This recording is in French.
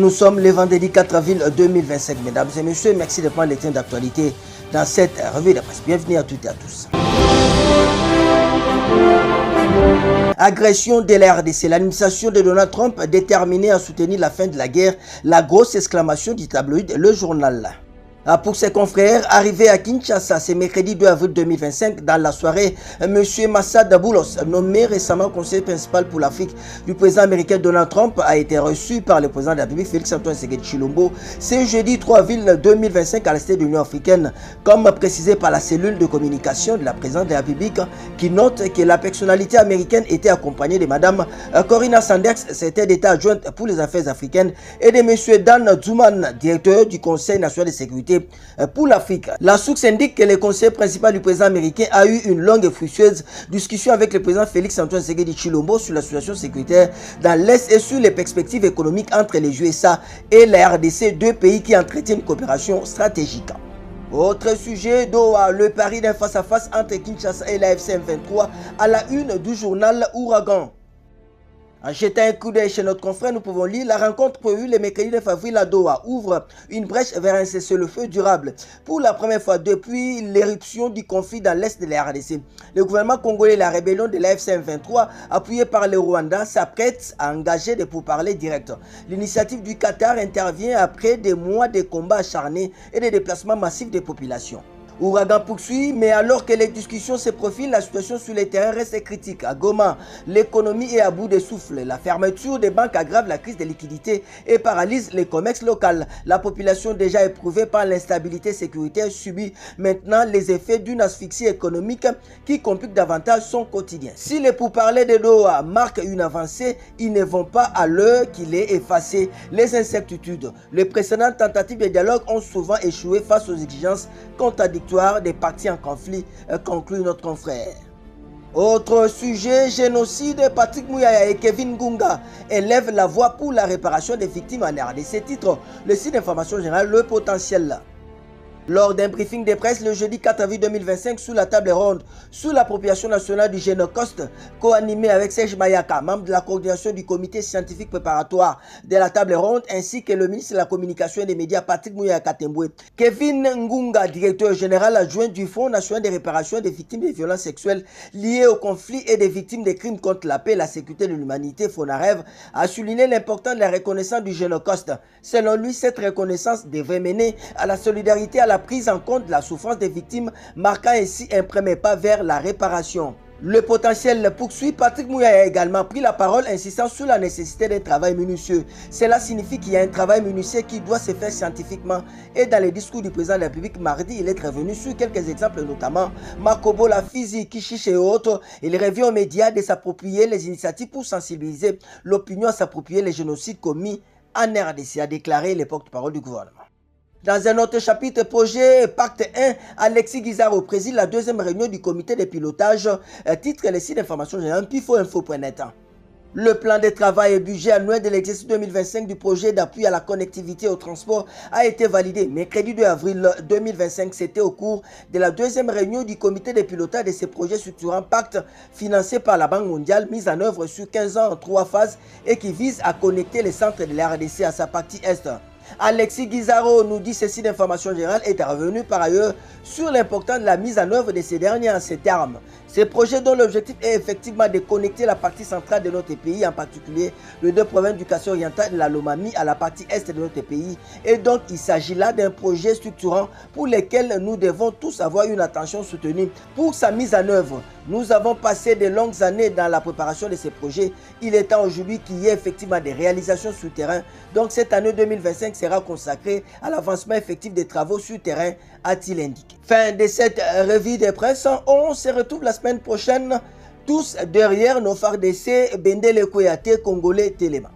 Nous sommes le vendredi 4 avril 2025. Mesdames et messieurs, merci de prendre le temps d'actualité dans cette revue de presse. Bienvenue à toutes et à tous. Agression de la RDC. L'administration de Donald Trump déterminée à soutenir la fin de la guerre. La grosse exclamation du tabloïd Le Journal. Pour ses confrères, arrivé à Kinshasa, c'est mercredi 2 avril 2025, dans la soirée, M. Massad Boulos, nommé récemment conseiller principal pour l'Afrique du président américain Donald Trump, a été reçu par le président de la République Félix-Antoine Tshisekedi Tshilombo ce jeudi 3 avril 2025 à la cité de l'Union africaine, comme précisé par la cellule de communication de la présidente de la République, qui note que la personnalité américaine était accompagnée de Mme Corinna Sanders, secrétaire d'État adjointe pour les affaires africaines, et de M. Dan Zouman, directeur du Conseil national de sécurité pour l'Afrique. La source indique que le conseiller principal du président américain a eu une longue et fructueuse discussion avec le président Félix-Antoine Tshisekedi Tshilombo sur la situation sécuritaire dans l'Est et sur les perspectives économiques entre les USA et la RDC, deux pays qui entretiennent une coopération stratégique. Autre sujet, Doha, le pari d'un face-à-face entre Kinshasa et la FC M23 à la une du journal Ouragan. En jetant un coup d'œil chez notre confrère, nous pouvons lire la rencontre prévue le mercredi 9 avril à Doha ouvre une brèche vers un cessez-le-feu durable. Pour la première fois depuis l'éruption du conflit dans l'est de la RDC, le gouvernement congolais et la rébellion de la FC M23, appuyée par le Rwanda, s'apprête à engager des pourparlers directs. L'initiative du Qatar intervient après des mois de combats acharnés et des déplacements massifs des populations. Ouragan poursuit, mais alors que les discussions se profilent, la situation sur le terrain reste critique. À Goma, l'économie est à bout de souffle. La fermeture des banques aggrave la crise des liquidités et paralyse les commerces locaux. La population déjà éprouvée par l'instabilité sécuritaire subit maintenant les effets d'une asphyxie économique qui complique davantage son quotidien. Si les pourparlers de Doha marquent une avancée, ils ne vont pas à l'heure qu'il est effacé les incertitudes. Les précédentes tentatives de dialogue ont souvent échoué face aux exigences contradictoires des partis en conflit, conclut notre confrère. Autre sujet, génocide, Patrick Mouyaya et Kevin Ngunga élèvent la voix pour la réparation des victimes en RDC. Titre, le site d'information générale, Le Potentiel. Lors d'un briefing de presse le jeudi 4 avril 2025 sous la table ronde sur l'appropriation nationale du Génocoste, co-animé avec Serge Mayaka, membre de la coordination du comité scientifique préparatoire de la table ronde, ainsi que le ministre de la communication et des médias Patrick Mouyaya Katemboué. Kevin Ngunga, directeur général adjoint du Fonds national de réparation des victimes de violences sexuelles liées au conflit et des victimes des crimes contre la paix et la sécurité de l'humanité, FONAREV, a souligné l'importance de la reconnaissance du Génocoste. Selon lui, cette reconnaissance devrait mener à la solidarité, à la prise en compte de la souffrance des victimes, marquant ainsi un premier pas vers la réparation. Le potentiel poursuit. Patrick Mouyaya a également pris la parole, insistant sur la nécessité d'un travail minutieux. Cela signifie qu'il y a un travail minutieux qui doit se faire scientifiquement. Et dans les discours du président de la République mardi, il est revenu sur quelques exemples, notamment Makobo, la physique, Kishiche et autres. Il revient aux médias de s'approprier les initiatives pour sensibiliser l'opinion à s'approprier les génocides commis en RDC, a déclaré le porte-parole du gouvernement. Dans un autre chapitre, projet Pacte 1, Alexis Guizarro préside la deuxième réunion du comité de pilotage, titre le site d'information générale pifoinfo.net. Le plan de travail et budget annuel de l'exercice 2025 du projet d'appui à la connectivité et au transport a été validé mercredi 2 avril 2025. C'était au cours de la deuxième réunion du comité de pilotage de ces projets structurants Pacte financé par la Banque mondiale, mis en œuvre sur 15 ans en 3 phases et qui vise à connecter les centres de la RDC à sa partie Est. Alexis Guizarro nous dit ceci d'information générale est revenu par ailleurs sur l'importance de la mise en œuvre de ces derniers en ces termes. Ces projets dont l'objectif est effectivement de connecter la partie centrale de notre pays, en particulier les deux provinces du Kassai oriental et de la Lomami à la partie est de notre pays. Et donc il s'agit là d'un projet structurant pour lequel nous devons tous avoir une attention soutenue pour sa mise en œuvre. Nous avons passé de longues années dans la préparation de ces projets. Il est temps aujourd'hui qu'il y ait effectivement des réalisations sur terrain. Donc cette année 2025 sera consacrée à l'avancement effectif des travaux sur terrain, a-t-il indiqué. Fin de cette revue de presse. On se retrouve la semaine prochaine, tous derrière nos phares d'essai, Bendele Koyate, Congolais Téléma.